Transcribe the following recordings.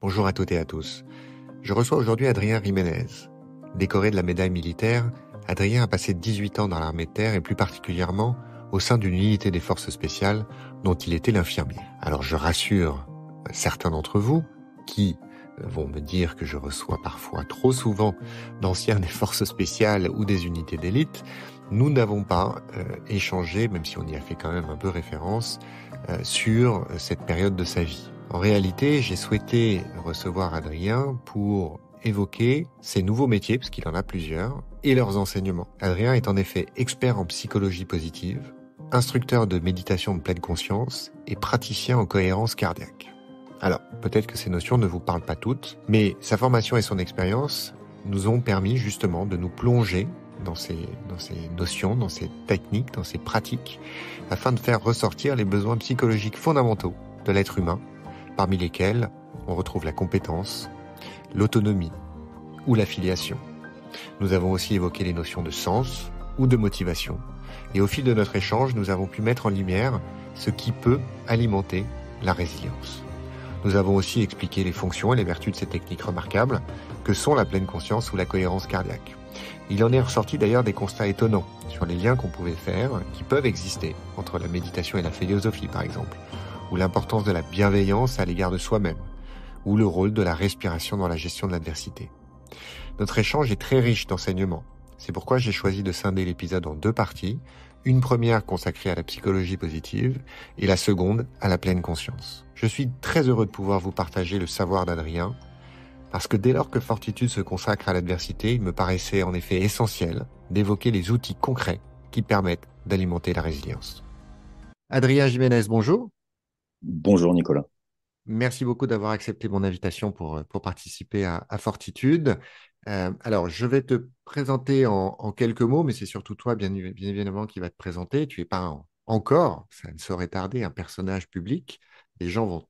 Bonjour à toutes et à tous. Je reçois aujourd'hui Adrien Jiménez. Décoré de la médaille militaire, Adrien a passé 18 ans dans l'armée de terre et plus particulièrement au sein d'une unité des forces spéciales dont il était l'infirmier. Alors je rassure certains d'entre vous qui vont me dire que je reçois parfois trop souvent d'anciens des forces spéciales ou des unités d'élite. Nous n'avons pas échangé, même si on y a fait quand même un peu référence, sur cette période de sa vie. En réalité, j'ai souhaité recevoir Adrien pour évoquer ses nouveaux métiers, parce qu'il en a plusieurs, et leurs enseignements. Adrien est en effet expert en psychologie positive, instructeur de méditation de pleine conscience et praticien en cohérence cardiaque. Alors, peut-être que ces notions ne vous parlent pas toutes, mais sa formation et son expérience nous ont permis justement de nous plonger dans ces notions, dans ces techniques, dans ces pratiques, afin de faire ressortir les besoins psychologiques fondamentaux de l'être humain, parmi lesquels on retrouve la compétence, l'autonomie ou l'affiliation. Nous avons aussi évoqué les notions de sens ou de motivation. Et au fil de notre échange, nous avons pu mettre en lumière ce qui peut alimenter la résilience. Nous avons aussi expliqué les fonctions et les vertus de ces techniques remarquables que sont la pleine conscience ou la cohérence cardiaque. Il en est ressorti d'ailleurs des constats étonnants sur les liens qu'on pouvait faire, qui peuvent exister entre la méditation et la philosophie par exemple, ou l'importance de la bienveillance à l'égard de soi-même, ou le rôle de la respiration dans la gestion de l'adversité. Notre échange est très riche d'enseignements. C'est pourquoi j'ai choisi de scinder l'épisode en deux parties, une première consacrée à la psychologie positive et la seconde à la pleine conscience. Je suis très heureux de pouvoir vous partager le savoir d'Adrien, parce que dès lors que Fortitude se consacre à l'adversité, il me paraissait en effet essentiel d'évoquer les outils concrets qui permettent d'alimenter la résilience. Adrien Jiménez, bonjour. Bonjour Nicolas. Merci beaucoup d'avoir accepté mon invitation pour participer à Fortitude. Alors, je vais te présenter en quelques mots, mais c'est surtout toi, bien évidemment, qui va te présenter. Tu n'es pas encore, ça ne saurait tarder, un personnage public. Les gens vont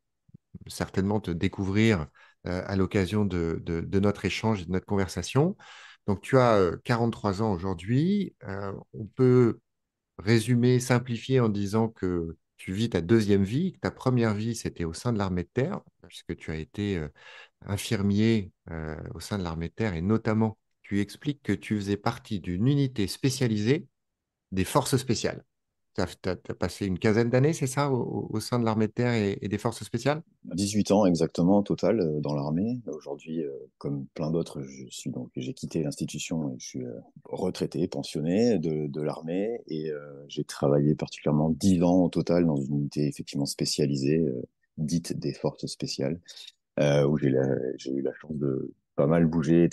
certainement te découvrir à l'occasion de notre échange et de notre conversation. Donc, tu as 43 ans aujourd'hui. On peut résumer, simplifier en disant que tu vis ta deuxième vie, que ta première vie, c'était au sein de l'armée de terre, puisque tu as été infirmier au sein de l'armée de terre, et notamment, tu expliques que tu faisais partie d'une unité spécialisée des forces spéciales. Tu as passé une quinzaine d'années, c'est ça, au sein de l'armée de terre et des forces spéciales? 18 ans exactement au total dans l'armée. Aujourd'hui, comme plein d'autres, j'ai quitté l'institution et je suis retraité, pensionné de l'armée et j'ai travaillé particulièrement 10 ans au total dans une unité effectivement spécialisée, dite des forces spéciales, où j'ai eu la chance de pas mal bouger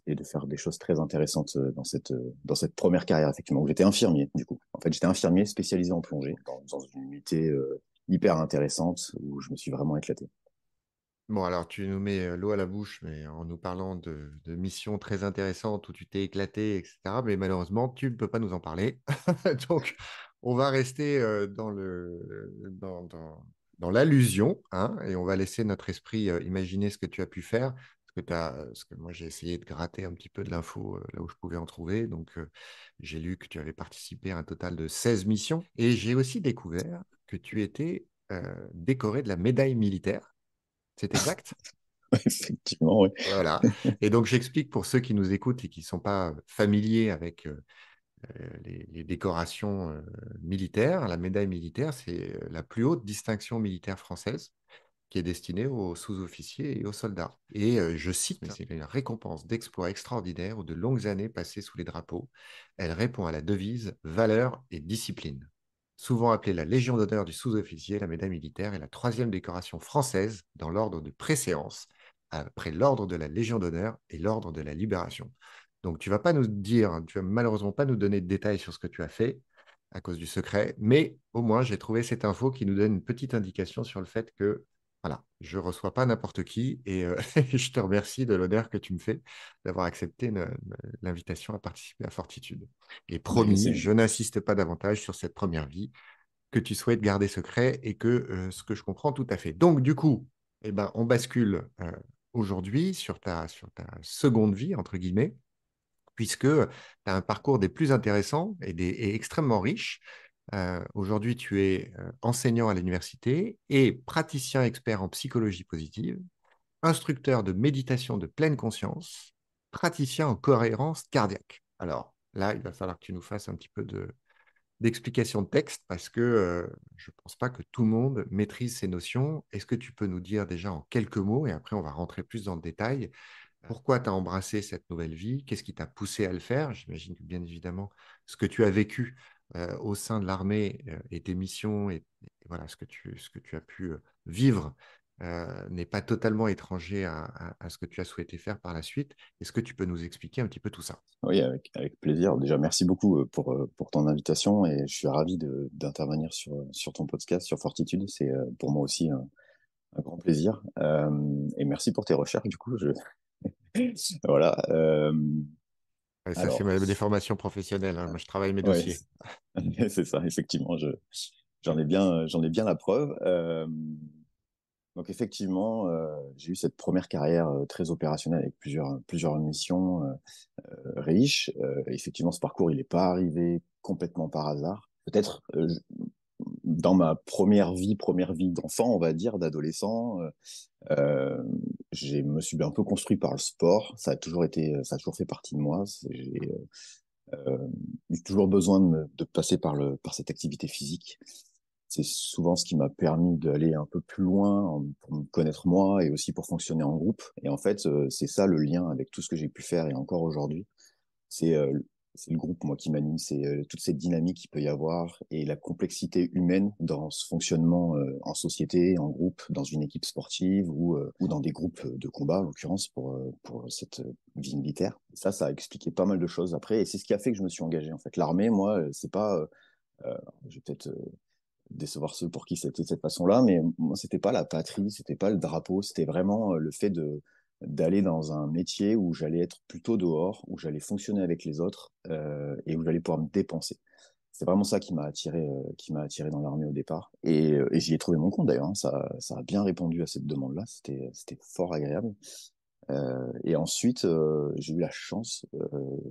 et de faire des choses très intéressantes dans cette première carrière, effectivement, où j'étais infirmier, du coup. En fait, j'étais infirmier spécialisé en plongée dans une unité hyper intéressante où je me suis vraiment éclaté. Bon, alors tu nous mets l'eau à la bouche, mais en nous parlant de missions très intéressantes où tu t'es éclaté, etc. Mais malheureusement, tu ne peux pas nous en parler. Donc, on va rester dans l'allusion, hein, et on va laisser notre esprit imaginer ce que tu as pu faire. Parce que moi, j'ai essayé de gratter un petit peu de l'info là où je pouvais en trouver. Donc, j'ai lu que tu avais participé à un total de 16 missions. Et j'ai aussi découvert que tu étais décoré de la médaille militaire. C'est exact? Effectivement, oui. Voilà. Et donc, j'explique pour ceux qui nous écoutent et qui ne sont pas familiers avec les décorations militaires. La médaille militaire, c'est la plus haute distinction militaire française qui est destinée aux sous-officiers et aux soldats. Et je cite, mais c'est une récompense d'exploits extraordinaires ou de longues années passées sous les drapeaux. Elle répond à la devise valeur et discipline. Souvent appelée la Légion d'honneur du sous-officier, la médaille militaire est la troisième décoration française dans l'ordre de préséance, après l'ordre de la Légion d'honneur et l'ordre de la Libération. Donc, tu vas pas nous dire, tu vas malheureusement pas nous donner de détails sur ce que tu as fait à cause du secret, mais au moins, j'ai trouvé cette info qui nous donne une petite indication sur le fait que, voilà, je reçois pas n'importe qui et je te remercie de l'honneur que tu me fais d'avoir accepté l'invitation à participer à Fortitude. Et Mais promis, je n'insiste pas davantage sur cette première vie que tu souhaites garder secret et que ce que je comprends tout à fait. Donc, du coup, eh ben, on bascule aujourd'hui sur ta seconde vie, entre guillemets, puisque tu as un parcours des plus intéressants et extrêmement riche. Aujourd'hui, tu es enseignant à l'université et praticien expert en psychologie positive. instructeur de méditation de pleine conscience, praticien en cohérence cardiaque. Alors là, il va falloir que tu nous fasses un petit peu d'explication de texte parce que je ne pense pas que tout le monde maîtrise ces notions. Est-ce que tu peux nous dire déjà en quelques mots, et après on va rentrer plus dans le détail, pourquoi tu as embrassé cette nouvelle vie? Qu'est-ce qui t'a poussé à le faire? J'imagine que bien évidemment, ce que tu as vécu au sein de l'armée et tes missions et voilà, ce que tu as pu vivre n'est pas totalement étranger à ce que tu as souhaité faire par la suite. Est-ce que tu peux nous expliquer un petit peu tout ça? Oui, avec plaisir. Déjà, merci beaucoup pour ton invitation et je suis ravi d'intervenir sur ton podcast, sur Fortitude. C'est pour moi aussi un grand plaisir. Et merci pour tes recherches, du coup. Voilà. Ça, c'est Alors, des formations professionnelles, hein. Moi, je travaille mes ouais, dossiers. c'est ça, effectivement. J'en ai bien la preuve. Donc effectivement, j'ai eu cette première carrière très opérationnelle avec plusieurs missions riches. Effectivement, ce parcours, il n'est pas arrivé complètement par hasard. Peut-être dans ma première vie d'enfant, on va dire, d'adolescent, euh, je me suis un peu construit par le sport. Ça a toujours fait partie de moi. J'ai eu toujours besoin de passer par cette activité physique. C'est souvent ce qui m'a permis d'aller un peu plus loin pour me connaître moi et aussi pour fonctionner en groupe. Et en fait, c'est ça le lien avec tout ce que j'ai pu faire et encore aujourd'hui. C'est euh, c'est le groupe, moi, qui m'anime. C'est toute cette dynamique qu'il peut y avoir et la complexité humaine dans ce fonctionnement en société, en groupe, dans une équipe sportive ou dans des groupes de combat, en l'occurrence, pour cette vie militaire. Ça a expliqué pas mal de choses après. Et c'est ce qui a fait que je me suis engagé. En fait, l'armée, moi, c'est pas... je vais peut-être décevoir ceux pour qui c'était de cette façon-là, mais moi, c'était pas la patrie, c'était pas le drapeau, c'était vraiment le fait d'aller dans un métier où j'allais être plutôt dehors, où j'allais fonctionner avec les autres et où j'allais pouvoir me dépenser. C'est vraiment ça qui m'a attiré dans l'armée au départ. Et j'y ai trouvé mon compte d'ailleurs, hein. Ça a bien répondu à cette demande-là. C'était fort agréable. Et ensuite, j'ai eu la chance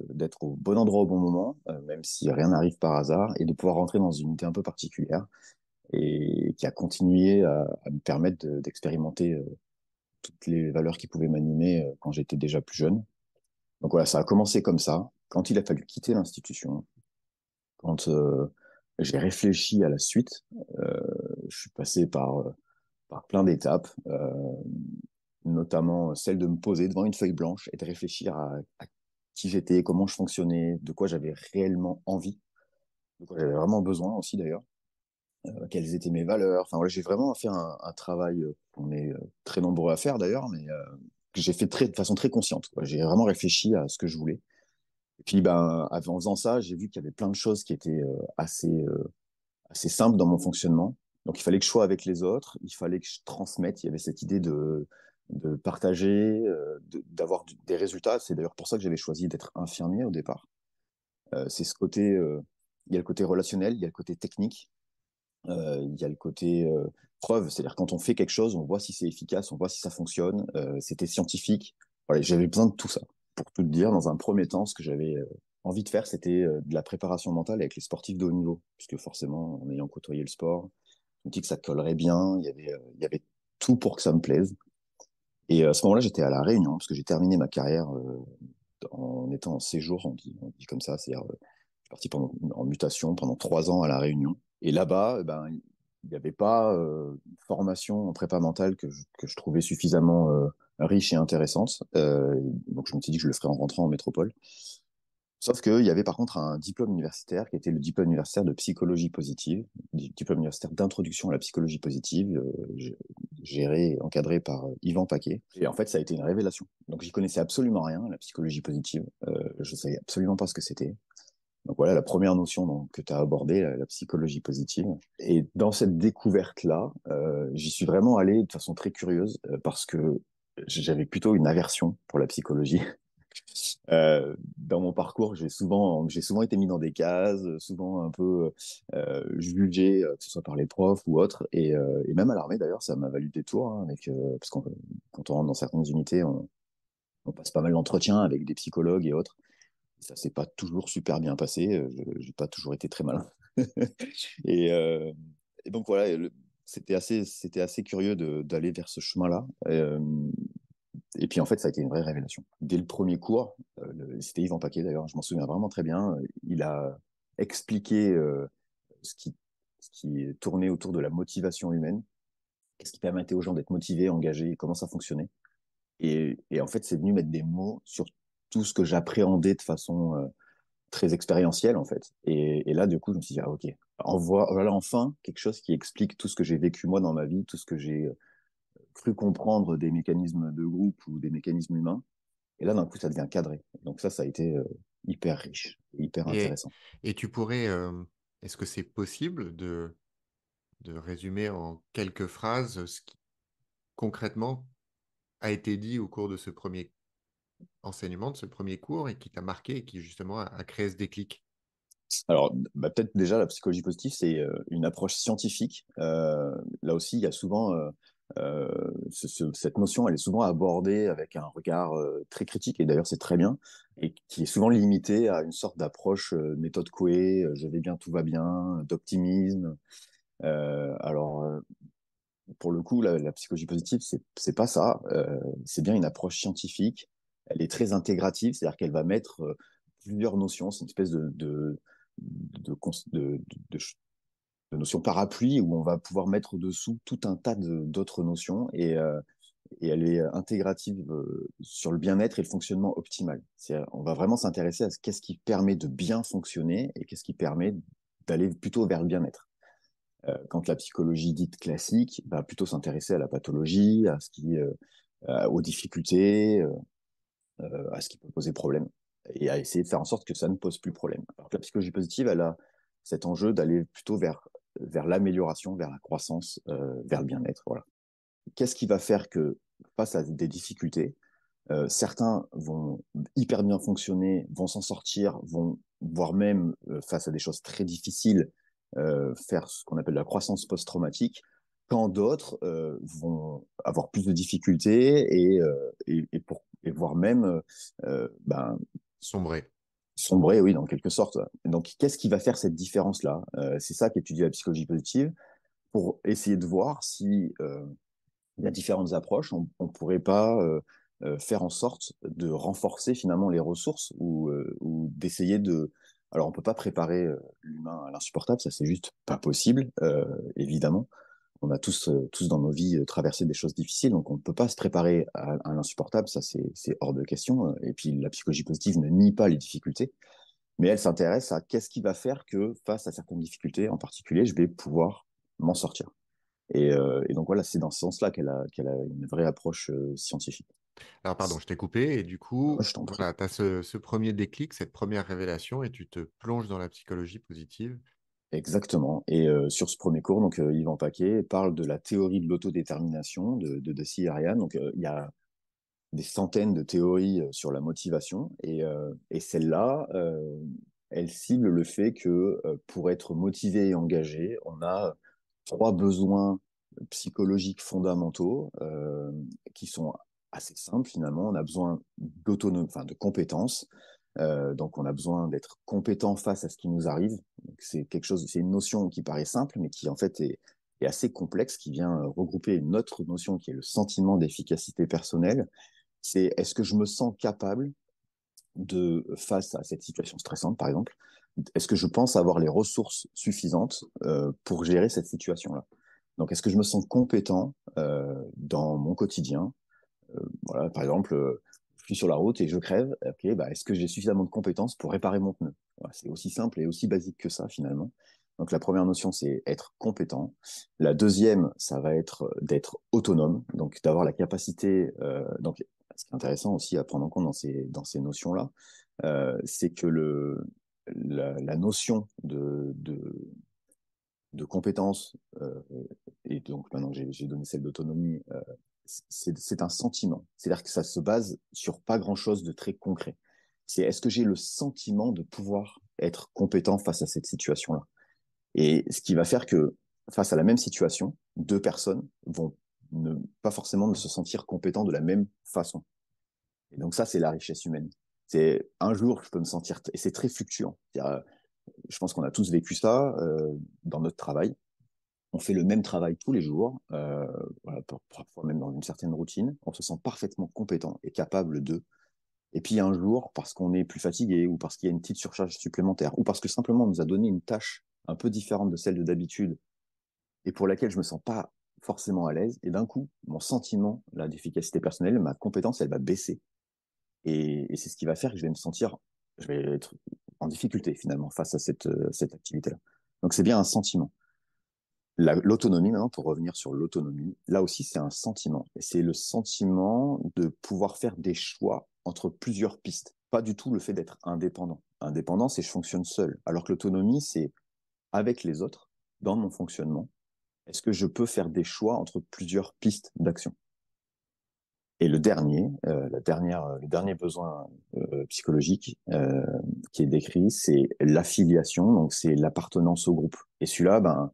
d'être au bon endroit au bon moment, même si rien n'arrive par hasard, et de pouvoir rentrer dans une unité un peu particulière et qui a continué à me permettre d'expérimenter toutes les valeurs qui pouvaient m'animer quand j'étais déjà plus jeune. Donc voilà, ça a commencé comme ça. Quand il a fallu quitter l'institution, quand j'ai réfléchi à la suite, euh, je suis passé par plein d'étapes, notamment celle de me poser devant une feuille blanche et de réfléchir à qui j'étais, comment je fonctionnais, de quoi j'avais réellement envie, de quoi j'avais vraiment besoin aussi d'ailleurs, quelles étaient mes valeurs. Enfin voilà, j'ai vraiment fait un travail qu'on est très nombreux à faire d'ailleurs, mais que j'ai fait de façon très consciente, quoi. J'ai vraiment réfléchi à ce que je voulais. Et puis ben, en faisant ça, j'ai vu qu'il y avait plein de choses qui étaient assez simples dans mon fonctionnement. Donc il fallait que je sois avec les autres, il fallait que je transmette. Il y avait cette idée de partager, d'avoir des résultats. C'est d'ailleurs pour ça que j'avais choisi d'être infirmier au départ. C'est ce côté, il y a le côté relationnel, il y a le côté technique, il y a le côté preuve, c'est-à-dire quand on fait quelque chose, on voit si c'est efficace, on voit si ça fonctionne. C'était scientifique. Voilà, j'avais besoin de tout ça. Pour tout te dire, dans un premier temps, ce que j'avais envie de faire, c'était de la préparation mentale avec les sportifs de haut niveau, puisque forcément, en ayant côtoyé le sport, je me dis que ça collerait bien. Il y avait tout pour que ça me plaise. Et à ce moment-là, j'étais à La Réunion, parce que j'ai terminé ma carrière en étant en séjour, on dit comme ça, c'est-à-dire je suis parti en mutation pendant 3 ans à La Réunion. Et là-bas, ben, il n'y avait pas une formation en prépa mentale que je trouvais suffisamment riche et intéressante. Donc je me suis dit que je le ferais en rentrant en métropole. Sauf qu'il y avait par contre un diplôme universitaire qui était le diplôme universitaire de psychologie positive, diplôme universitaire d'introduction à la psychologie positive, géré et encadré par Yvan Paquet. Et en fait, ça a été une révélation. Donc j'y connaissais absolument rien, la psychologie positive. Je savais absolument pas ce que c'était. Donc voilà la première notion donc, que tu as abordée, la psychologie positive. Et dans cette découverte-là, j'y suis vraiment allé de façon très curieuse parce que j'avais plutôt une aversion pour la psychologie. Dans mon parcours, j'ai souvent été mis dans des cases, souvent un peu jugé, que ce soit par les profs ou autres, et même à l'armée d'ailleurs, ça m'a valu des tours, hein, parce que quand on rentre dans certaines unités, on passe pas mal d'entretiens avec des psychologues et autres. Ça s'est pas toujours super bien passé. J'ai pas toujours été très malin. Et, euh, et donc voilà, c'était assez curieux d'aller vers ce chemin-là. puis en fait, ça a été une vraie révélation. Dès le premier cours, c'était Yvan Paquet d'ailleurs, je m'en souviens vraiment très bien, il a expliqué ce qui, ce qui tournait autour de la motivation humaine, ce qui permettait aux gens d'être motivés, engagés, comment ça fonctionnait. Et en fait, c'est venu mettre des mots sur tout ce que j'appréhendais de façon très expérientielle, en fait. Et là, du coup, je me suis dit, ah, ok, voilà enfin quelque chose qui explique tout ce que j'ai vécu moi dans ma vie, tout ce que j'ai cru comprendre des mécanismes de groupe ou des mécanismes humains. Et là, d'un coup, ça devient cadré. Donc ça a été hyper riche, hyper Et, intéressant. et tu pourrais, est-ce que c'est possible de résumer en quelques phrases ce qui concrètement a été dit au cours de ce premier enseignement, de ce premier cours et qui t'a marqué et qui justement a créé ce déclic? Alors, bah, peut-être déjà, la psychologie positive, c'est une approche scientifique. Là aussi, il y a souvent cette notion, elle est souvent abordée avec un regard très critique, et d'ailleurs, c'est très bien, et qui est souvent limitée à une sorte d'approche méthode Coué, je vais bien, tout va bien, d'optimisme. Alors, pour le coup, la psychologie positive, c'est pas ça. C'est bien une approche scientifique. Elle est très intégrative, c'est-à-dire qu'elle va mettre plusieurs notions. C'est une espèce de, cons- de, de notions parapluie où on va pouvoir mettre dessous tout un tas d'autres notions et elle est intégrative sur le bien-être et le fonctionnement optimal. On va vraiment s'intéresser à qu'est-ce qui permet de bien fonctionner et qu'est-ce qui permet d'aller plutôt vers le bien-être. Quand la psychologie dite classique va plutôt s'intéresser à la pathologie, aux difficultés, à ce qui peut poser problème, et à essayer de faire en sorte que ça ne pose plus problème. Alors que la psychologie positive, elle a cet enjeu d'aller plutôt vers l'amélioration, vers la croissance, vers le bien-être. Voilà. Qu'est-ce qui va faire que face à des difficultés, certains vont hyper bien fonctionner, vont s'en sortir, vont voire même face à des choses très difficiles faire ce qu'on appelle la croissance post-traumatique, quand d'autres vont avoir plus de difficultés et voire même ben, Sombrer. sombrer, oui, dans quelque sorte. Donc, qu'est-ce qui va faire cette différence-là? C'est ça qu'étudie la psychologie positive pour essayer de voir si il y a différentes approches. On ne pourrait pas faire en sorte de renforcer finalement les ressources ou d'essayer de... Alors, on peut pas préparer l'humain à l'insupportable, ça c'est juste pas possible, évidemment. On a tous dans nos vies traversé des choses difficiles, donc on ne peut pas se préparer à l'insupportable, ça c'est hors de question. Et puis la psychologie positive ne nie pas les difficultés, mais elle s'intéresse à qu'est-ce qui va faire que face à certaines difficultés en particulier, je vais pouvoir m'en sortir. Et donc voilà, c'est dans ce sens-là qu'elle a une vraie approche scientifique. Alors, pardon, je t'ai coupé et du coup, Je t'en prie. voilà, tu as ce premier déclic, cette première révélation et tu te plonges dans la psychologie positive. Exactement. Et sur ce premier cours, donc Yvan Paquet parle de la théorie de l'autodétermination de Deci Ariane. Donc il y a des centaines de théories sur la motivation et celle-là, elle cible le fait que pour être motivé et engagé, on a trois besoins psychologiques fondamentaux qui sont assez simples finalement. On a besoin d'autonomie, enfin de compétences. Donc on a besoin d'être compétent face à ce qui nous arrive. C'est quelque chose, c'est une notion qui paraît simple, mais qui en fait est assez complexe, qui vient regrouper une autre notion qui est le sentiment d'efficacité personnelle. C'est est-ce que je me sens capable face à cette situation stressante, par exemple, est-ce que je pense avoir les ressources suffisantes pour gérer cette situation-là? Donc, est-ce que je me sens compétent dans mon quotidien? Voilà, par exemple, je suis sur la route et je crève. Ok, bah, est-ce que j'ai suffisamment de compétences pour réparer mon pneu? Voilà, c'est aussi simple et aussi basique que ça, finalement. Donc, la première notion, c'est être compétent. La deuxième, ça va être d'être autonome, donc d'avoir la capacité. Donc, ce qui est intéressant aussi à prendre en compte dans ces notions-là, c'est que la notion de compétence, et donc maintenant que j'ai donné celle d'autonomie, c'est un sentiment. C'est-à-dire que ça se base sur pas grand-chose de très concret. C'est est-ce que j'ai le sentiment de pouvoir être compétent face à cette situation-là? Et ce qui va faire que face à la même situation, deux personnes vont pas forcément ne se sentir compétents de la même façon. Et donc ça, c'est la richesse humaine. C'est un jour, je peux me sentir, et c'est très fluctuant. Je pense qu'on a tous vécu ça dans notre travail. On fait le même travail tous les jours, voilà, parfois même dans une certaine routine. On se sent parfaitement compétent et capable de. Et puis un jour, parce qu'on est plus fatigué, ou parce qu'il y a une petite surcharge supplémentaire, ou parce que simplement on nous a donné une tâche un peu différente de celle de d'habitude, et pour laquelle je me sens pas forcément à l'aise, et d'un coup, mon sentiment là, d'efficacité personnelle, ma compétence, elle va baisser. Et c'est ce qui va faire que je vais être en difficulté finalement face à cette activité-là. Donc c'est bien un sentiment. L'autonomie, maintenant, pour revenir sur l'autonomie, là aussi, c'est un sentiment. Et c'est le sentiment de pouvoir faire des choix entre plusieurs pistes. Pas du tout le fait d'être indépendant. Indépendant, c'est je fonctionne seul. Alors que l'autonomie, c'est avec les autres, dans mon fonctionnement, est-ce que je peux faire des choix entre plusieurs pistes d'action? Et le dernier besoin psychologique qui est décrit, c'est l'affiliation, donc c'est l'appartenance au groupe. Et celui-là, ben,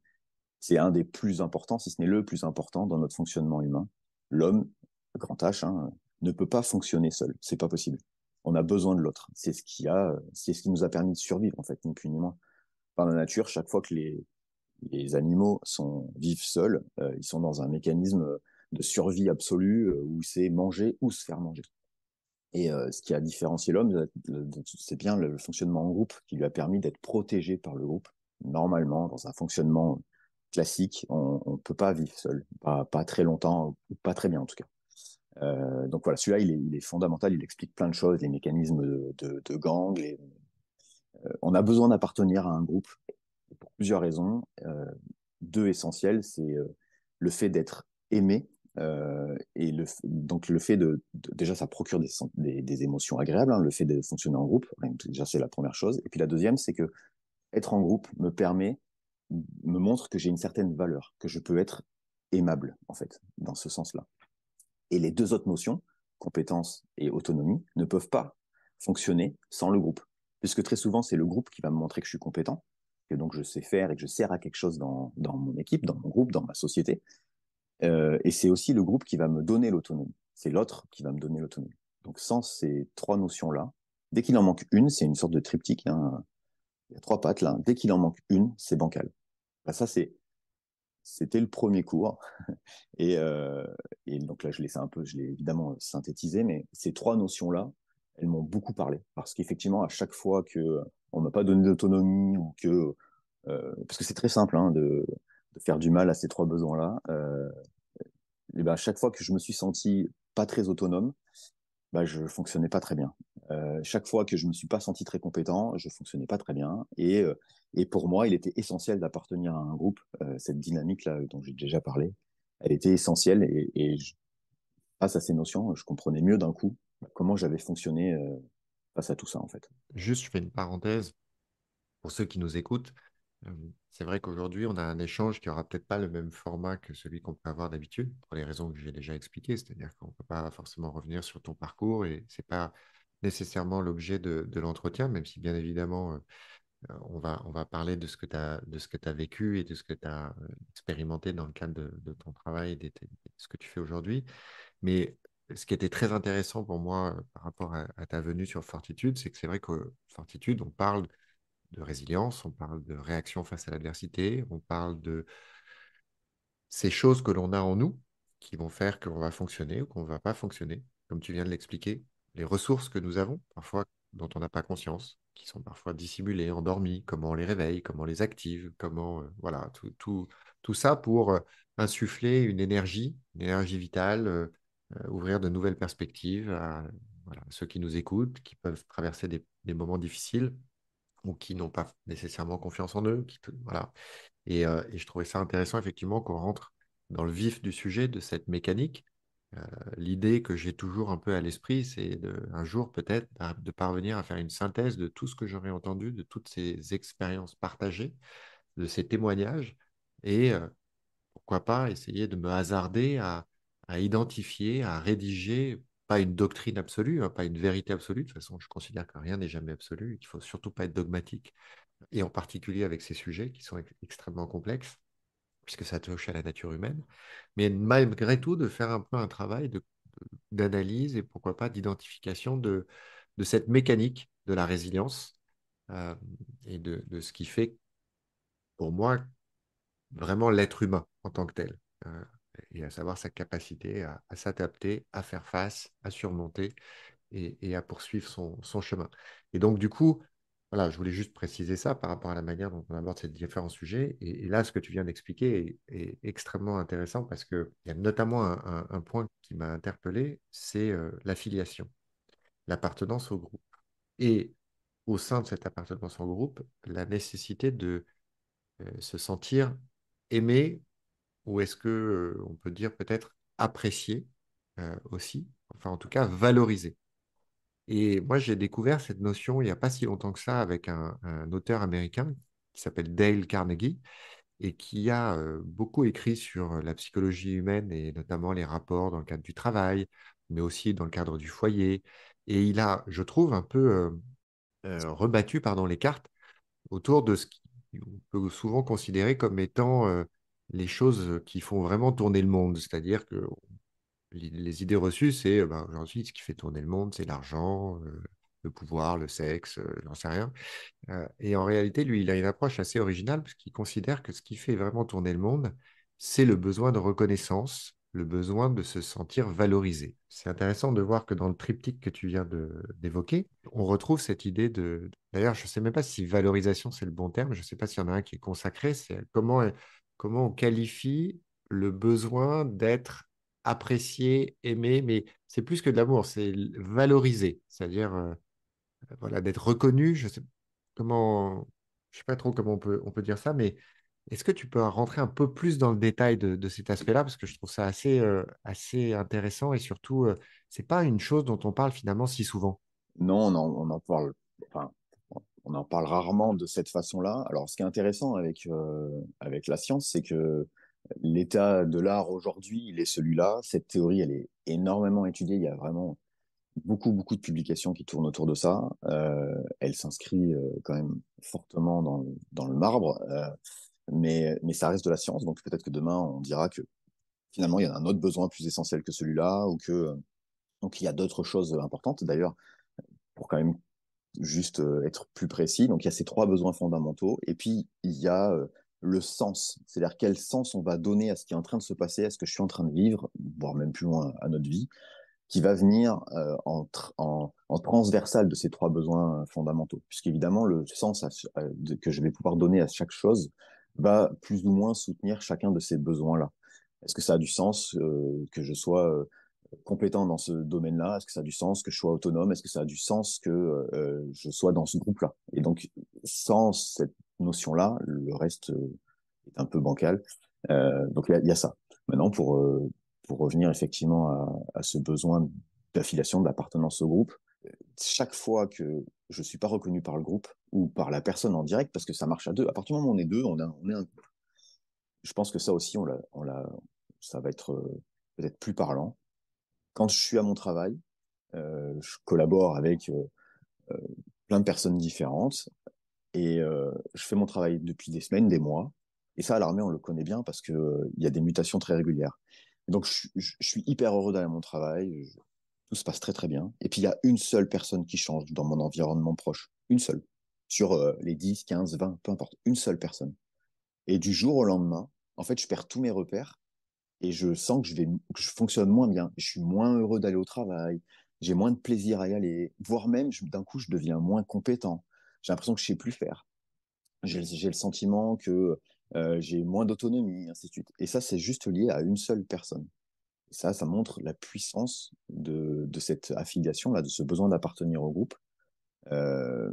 c'est un des plus importants, si ce n'est le plus important dans notre fonctionnement humain. L'homme, grand H, hein, ne peut pas fonctionner seul. C'est pas possible. On a besoin de l'autre. C'est ce qui nous a permis de survivre, en fait, ni plus ni moins. Par la nature, chaque fois que les animaux vivent seuls, ils sont dans un mécanisme de survie absolue où c'est manger ou se faire manger. Et ce qui a différencié l'homme, c'est bien le fonctionnement en groupe qui lui a permis d'être protégé par le groupe. Normalement, dans un fonctionnement classique, on ne peut pas vivre seul, pas très longtemps, ou pas très bien en tout cas. Donc voilà, celui-là, il est fondamental, il explique plein de choses, les mécanismes de gang. On a besoin d'appartenir à un groupe pour plusieurs raisons. Deux essentielles, c'est le fait d'être aimé et donc le fait déjà ça procure des émotions agréables, hein, le fait de fonctionner en groupe, déjà c'est la première chose. Et puis la deuxième, c'est que être en groupe me montre que j'ai une certaine valeur, que je peux être aimable en fait dans ce sens-là. Et les deux autres notions, compétence et autonomie, ne peuvent pas fonctionner sans le groupe, puisque très souvent c'est le groupe qui va me montrer que je suis compétent, que donc je sais faire et que je sers à quelque chose dans mon équipe, dans mon groupe, dans ma société. Et c'est aussi le groupe qui va me donner l'autonomie. C'est l'autre qui va me donner l'autonomie. Donc sans ces trois notions-là, dès qu'il en manque une, c'est une sorte de triptyque, hein, il y a trois pattes là, dès qu'il en manque une, c'est bancal. Bah, c'était le premier cours. Et, euh, et donc là, je l'ai évidemment synthétisé, mais ces trois notions-là, elles m'ont beaucoup parlé. Parce qu'effectivement, à chaque fois que on m'a pas donné d'autonomie ou parce que c'est très simple hein, de faire du mal à ces trois besoins-là, et ben, à chaque fois que je me suis senti pas très autonome, bah, je fonctionnais pas très bien. Chaque fois que je me suis pas senti très compétent, je fonctionnais pas très bien. Et pour moi, il était essentiel d'appartenir à un groupe. Cette dynamique-là dont j'ai déjà parlé, elle était essentielle. Grâce à ces notions, je comprenais mieux d'un coup comment j'avais fonctionné face à tout ça, en fait. Juste, je fais une parenthèse pour ceux qui nous écoutent. Euh, c'est vrai qu'aujourd'hui, on a un échange qui aura peut-être pas le même format que celui qu'on peut avoir d'habitude, pour les raisons que j'ai déjà expliquées, c'est-à-dire qu'on ne peut pas forcément revenir sur ton parcours et c'est pas nécessairement l'objet de l'entretien, même si bien évidemment, on va parler de ce que tu as, de ce que tu vécu et de ce que tu as expérimenté dans le cadre de ton travail et de ce que tu fais aujourd'hui. Mais ce qui était très intéressant pour moi par rapport à ta venue sur Fortitude, c'est que c'est vrai que Fortitude, on parle de résilience, on parle de réaction face à l'adversité, on parle de ces choses que l'on a en nous qui vont faire qu'on va fonctionner ou qu'on ne va pas fonctionner, comme tu viens de l'expliquer, les ressources que nous avons, parfois dont on n'a pas conscience, qui sont parfois dissimulées, endormies, comment on les réveille, comment on les active, comment, voilà, tout ça pour insuffler une énergie vitale, ouvrir de nouvelles perspectives à voilà, ceux qui nous écoutent, qui peuvent traverser des moments difficiles ou qui n'ont pas nécessairement confiance en eux. Voilà. Et je trouvais ça intéressant, effectivement, qu'on rentre dans le vif du sujet de cette mécanique. L'idée que j'ai toujours un peu à l'esprit, c'est un jour peut-être de parvenir à faire une synthèse de tout ce que j'aurais entendu, de toutes ces expériences partagées, de ces témoignages, et pourquoi pas essayer de me hasarder à identifier, à rédiger, pas une doctrine absolue, hein, pas une vérité absolue. De toute façon, je considère que rien n'est jamais absolu et qu'il faut surtout pas être dogmatique, et en particulier avec ces sujets qui sont extrêmement complexes, puisque ça touche à la nature humaine, mais malgré tout de faire un peu un travail d'analyse et pourquoi pas d'identification de cette mécanique de la résilience, euh, et de ce qui fait pour moi vraiment l'être humain en tant que tel, et à savoir sa capacité à s'adapter, à faire face, à surmonter et à poursuivre son chemin. Et donc, du coup, voilà, je voulais juste préciser ça par rapport à la manière dont on aborde ces différents sujets. Et là, ce que tu viens d'expliquer est extrêmement intéressant parce qu'il y a notamment un point qui m'a interpellé, c'est l'affiliation, l'appartenance au groupe. Et au sein de cette appartenance au groupe, la nécessité de se sentir aimé, ou est-ce que on peut dire peut-être apprécié aussi, enfin en tout cas valorisé. Et moi, j'ai découvert cette notion il n'y a pas si longtemps que ça avec un auteur américain qui s'appelle Dale Carnegie et qui a beaucoup écrit sur la psychologie humaine et notamment les rapports dans le cadre du travail, mais aussi dans le cadre du foyer. Et il a, je trouve, un peu rebattu pardon, les cartes autour de ce qu'on peut souvent considérer comme étant les choses qui font vraiment tourner le monde. C'est-à-dire que les idées reçues, c'est ben, aujourd'hui, ce qui fait tourner le monde, c'est l'argent, le pouvoir, le sexe, j'en sais rien. Et en réalité, lui, il a une approche assez originale parce qu'il considère que ce qui fait vraiment tourner le monde, c'est le besoin de reconnaissance, le besoin de se sentir valorisé. C'est intéressant de voir que dans le triptyque que tu viens d'évoquer, on retrouve cette idée de... D'ailleurs, je ne sais même pas si valorisation, c'est le bon terme, je ne sais pas s'il y en a un qui est consacré, c'est comment on qualifie le besoin d'être apprécié, aimé, mais c'est plus que de l'amour, c'est valorisé, c'est-à-dire voilà, d'être reconnu. Je sais pas trop comment on peut dire ça, mais est-ce que tu peux rentrer un peu plus dans le détail de cet aspect-là, parce que je trouve ça assez intéressant et surtout, c'est pas une chose dont on parle finalement si souvent. Non, on en parle, enfin, on en parle rarement de cette façon-là. Alors, ce qui est intéressant avec la science, c'est que l'état de l'art aujourd'hui, il est celui-là. Cette théorie, elle est énormément étudiée. Il y a vraiment beaucoup de publications qui tournent autour de ça. Elle s'inscrit quand même fortement dans le marbre, mais ça reste de la science. Donc peut-être que demain, on dira que finalement, il y a un autre besoin plus essentiel que celui-là, ou que donc il y a d'autres choses importantes. D'ailleurs, pour quand même juste être plus précis, donc il y a ces trois besoins fondamentaux, et puis il y a le sens, c'est-à-dire quel sens on va donner à ce qui est en train de se passer, à ce que je suis en train de vivre, voire même plus loin à notre vie, qui va venir en transversal de ces trois besoins fondamentaux. Puisqu'évidemment, le sens que je vais pouvoir donner à chaque chose va plus ou moins soutenir chacun de ces besoins-là. Est-ce que ça a du sens que je sois compétent dans ce domaine-là? Est-ce que ça a du sens que je sois autonome? Est-ce que ça a du sens que je sois dans ce groupe-là? Et donc, sans cette notion-là, le reste est un peu bancal. Donc, il y a ça. Maintenant, pour revenir effectivement à ce besoin d'affiliation, d'appartenance au groupe, chaque fois que je suis pas reconnu par le groupe ou par la personne en direct, parce que ça marche à deux, à partir du moment où on est deux, on est un groupe. Je pense que ça aussi, ça va être peut-être plus parlant. Quand je suis à mon travail, je collabore avec euh, plein de personnes différentes et je fais mon travail depuis des semaines, des mois. Et ça, à l'armée, on le connaît bien parce que il y a des mutations très régulières. Et donc, je suis hyper heureux d'aller à mon travail. Tout se passe très, très bien. Et puis, il y a une seule personne qui change dans mon environnement proche. Une seule. Sur les 10, 15, 20, peu importe. Une seule personne. Et du jour au lendemain, en fait, je perds tous mes repères et je sens que je fonctionne moins bien. Je suis moins heureux d'aller au travail. J'ai moins de plaisir à y aller. Voire même, d'un coup, je deviens moins compétent. J'ai l'impression que je sais plus faire. J'ai le sentiment que j'ai moins d'autonomie, ainsi de suite. Et ça, c'est juste lié à une seule personne. Et ça montre la puissance de cette affiliation-là, de ce besoin d'appartenir au groupe. Euh,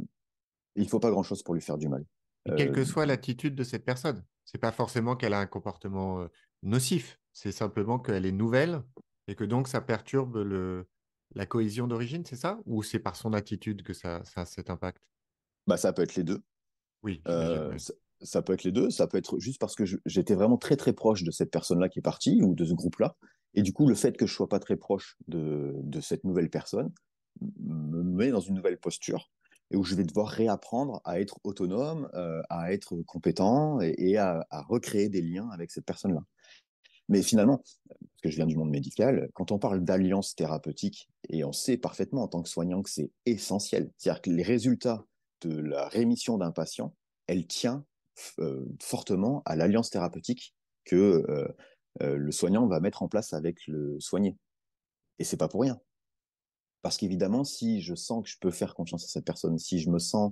il faut pas grand-chose pour lui faire du mal. Et quelle Euh, que soit l'attitude de cette personne, c'est pas forcément qu'elle a un comportement nocif, c'est simplement qu'elle est nouvelle et que donc ça perturbe la cohésion d'origine, c'est ça? Ou c'est par son attitude que ça a cet impact? Bah, ça peut être les deux. Oui, j'imagine, Euh, oui. ça, ça peut être les deux. Ça peut être juste parce que j'étais vraiment très très proche de cette personne-là qui est partie ou de ce groupe-là. Et du coup, le fait que je sois pas très proche de cette nouvelle personne me met dans une nouvelle posture et où je vais devoir réapprendre à être autonome, à être compétent et à recréer des liens avec cette personne-là. Mais finalement, parce que je viens du monde médical, quand on parle d'alliance thérapeutique, et on sait parfaitement en tant que soignant que c'est essentiel, c'est-à-dire que les résultats de la rémission d'un patient, elle tient fortement à l'alliance thérapeutique que le soignant va mettre en place avec le soigné. Et c'est pas pour rien. Parce qu'évidemment, si je sens que je peux faire confiance à cette personne, si je me sens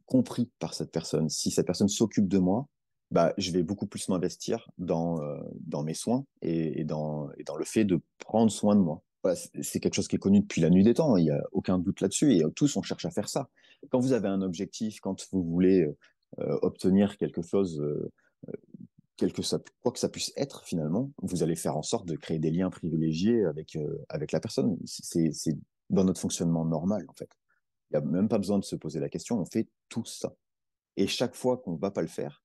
compris par cette personne, si cette personne s'occupe de moi, bah, je vais beaucoup plus m'investir dans mes soins et dans le fait de prendre soin de moi. Voilà, c'est quelque chose qui est connu depuis la nuit des temps, il n'y a aucun doute là-dessus, et tous on cherche à faire ça. Quand vous avez un objectif, quand vous voulez obtenir quelque chose, quoi que ça puisse être finalement, vous allez faire en sorte de créer des liens privilégiés avec la personne. C'est dans notre fonctionnement normal, en fait. Il n'y a même pas besoin de se poser la question, on fait tout ça. Et chaque fois qu'on ne va pas le faire,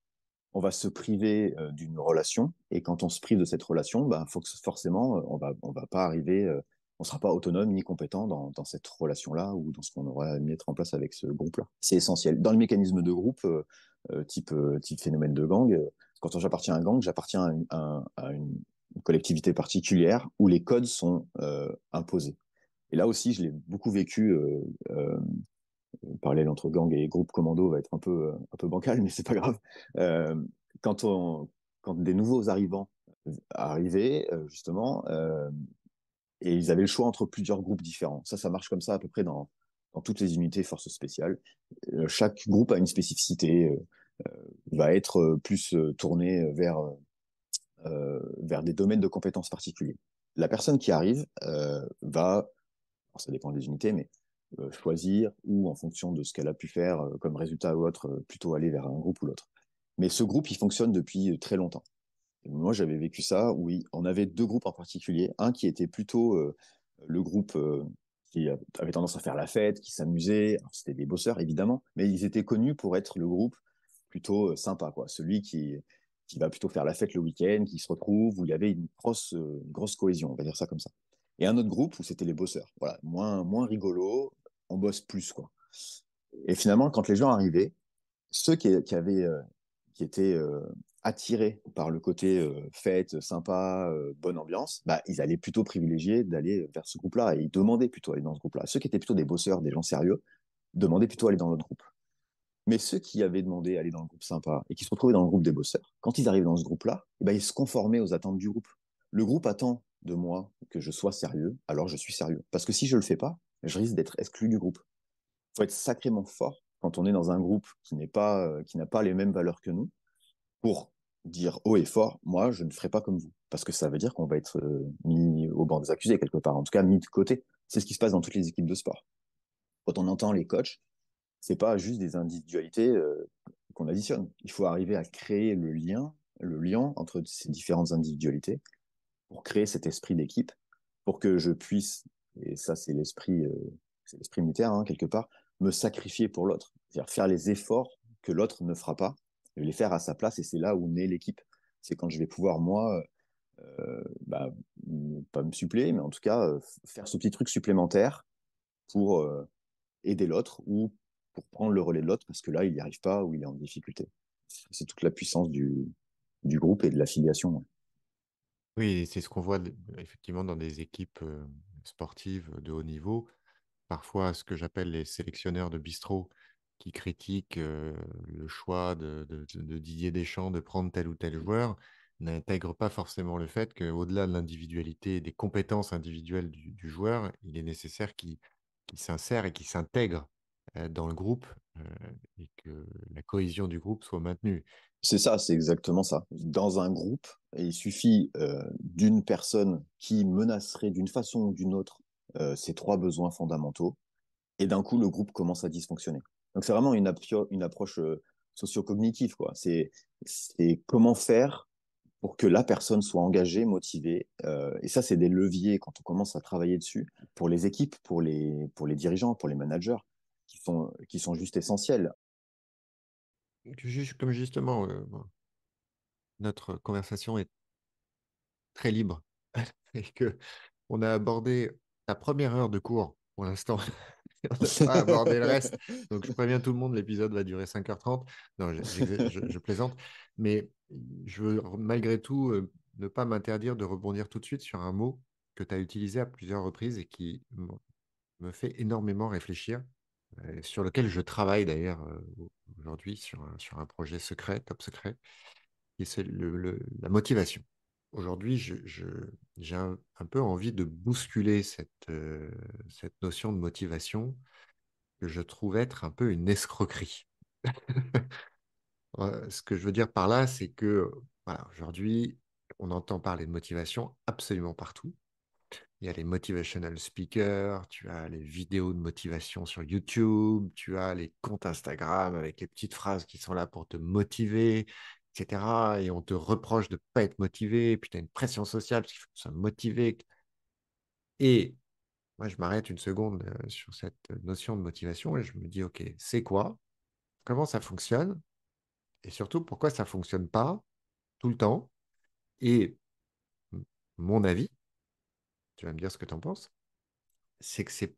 on va se priver d'une relation. Et quand on se prive de cette relation, bah, forcément, on va pas arriver, on sera pas autonome ni compétent dans cette relation-là ou dans ce qu'on aurait à mettre en place avec ce groupe-là. C'est essentiel. Dans le mécanisme de groupe, type phénomène de gang, quand j'appartiens à un gang, j'appartiens à une collectivité particulière où les codes sont imposés. Et là aussi, je l'ai beaucoup vécu. Le parallèle entre gang et groupe commando va être un peu bancal, mais c'est pas grave. Euh, quand, on, quand des nouveaux arrivants arrivaient, justement, et ils avaient le choix entre plusieurs groupes différents. Ça marche comme ça à peu près dans toutes les unités forces spéciales. Chaque groupe a une spécificité, va être plus tourné vers des domaines de compétences particuliers. La personne qui arrive va, alors ça dépend des unités, mais choisir ou en fonction de ce qu'elle a pu faire comme résultat ou autre, plutôt aller vers un groupe ou l'autre. Mais ce groupe, il fonctionne depuis très longtemps. Et moi, j'avais vécu ça, oui, on avait deux groupes en particulier. Un qui était plutôt le groupe qui avait tendance à faire la fête, qui s'amusait. Alors, c'était des bosseurs, évidemment, mais ils étaient connus pour être le groupe plutôt sympa, quoi. Celui qui va plutôt faire la fête le week-end, qui se retrouve, où il y avait une grosse cohésion, on va dire ça comme ça. Et un autre groupe où c'était les bosseurs. Voilà, moins rigolo, on bosse plus, quoi. Et finalement, quand les gens arrivaient, ceux qui étaient attirés par le côté fête, sympa, bonne ambiance, bah, ils allaient plutôt privilégier d'aller vers ce groupe-là et ils demandaient plutôt à aller dans ce groupe-là. Ceux qui étaient plutôt des bosseurs, des gens sérieux, demandaient plutôt à aller dans l'autre groupe. Mais ceux qui avaient demandé à aller dans le groupe sympa et qui se retrouvaient dans le groupe des bosseurs, quand ils arrivent dans ce groupe-là, eh ben, ils se conformaient aux attentes du groupe. Le groupe attend de moi que je sois sérieux, alors je suis sérieux. Parce que si je le fais pas, je risque d'être exclu du groupe. Il faut être sacrément fort quand on est dans un groupe qui n'a pas les mêmes valeurs que nous pour dire haut et fort, moi, je ne ferai pas comme vous. Parce que ça veut dire qu'on va être mis au banc des accusés quelque part, en tout cas mis de côté. C'est ce qui se passe dans toutes les équipes de sport. Quand on entend les coachs, c'est pas juste des individualités qu'on additionne. Il faut arriver à créer le lien entre ces différentes individualités pour créer cet esprit d'équipe, pour que je puisse, et ça c'est l'esprit militaire hein, quelque part, me sacrifier pour l'autre, c'est-à-dire faire les efforts que l'autre ne fera pas, et les faire à sa place, et c'est là où naît l'équipe. C'est quand je vais pouvoir moi, bah, pas me suppléer, mais en tout cas faire ce petit truc supplémentaire pour aider l'autre ou pour prendre le relais de l'autre parce que là il n'y arrive pas ou il est en difficulté. C'est toute la puissance du groupe et de l'affiliation. Ouais. Oui, c'est ce qu'on voit effectivement dans des équipes sportives de haut niveau. Parfois, ce que j'appelle les sélectionneurs de bistrot qui critiquent le choix de Didier Deschamps de prendre tel ou tel joueur n'intègrent pas forcément le fait qu'au-delà de l'individualité et des compétences individuelles du joueur, il est nécessaire qu'il s'insère et qu'il s'intègre dans le groupe euh, et que la cohésion du groupe soit maintenue. C'est ça, c'est exactement ça. Dans un groupe, il suffit d'une personne qui menacerait d'une façon ou d'une autre ces trois besoins fondamentaux, et d'un coup, le groupe commence à dysfonctionner. Donc, c'est vraiment une approche socio-cognitive, quoi. C'est comment faire pour que la personne soit engagée, motivée. Et ça, c'est des leviers quand on commence à travailler dessus pour les équipes, pour les dirigeants, pour les managers, qui sont juste essentiels. Comme justement, notre conversation est très libre et que on a abordé la première heure de cours pour l'instant. On n'a pas abordé le reste. Donc, je préviens tout le monde, l'épisode va durer 5h30. Non, je plaisante. Mais je veux malgré tout ne pas m'interdire de rebondir tout de suite sur un mot que tu as utilisé à plusieurs reprises et qui me fait énormément réfléchir. sur lequel je travaille d'ailleurs aujourd'hui sur un projet secret, top secret, et c'est la motivation. Aujourd'hui, j'ai un peu envie de bousculer cette notion de motivation que je trouve être un peu une escroquerie. Ce que je veux dire par là, c'est que voilà, aujourd'hui, on entend parler de motivation absolument partout. Il y a les motivational speakers, tu as les vidéos de motivation sur YouTube, tu as les comptes Instagram avec les petites phrases qui sont là pour te motiver, etc. Et on te reproche de ne pas être motivé, et puis tu as une pression sociale parce qu'il faut que tu sois motivé. Et moi, je m'arrête une seconde sur cette notion de motivation et je me dis, OK, c'est quoi? Comment ça fonctionne? Et surtout, pourquoi ça ne fonctionne pas tout le temps? Et mon avis, tu vas me dire ce que tu en penses, c'est que c'est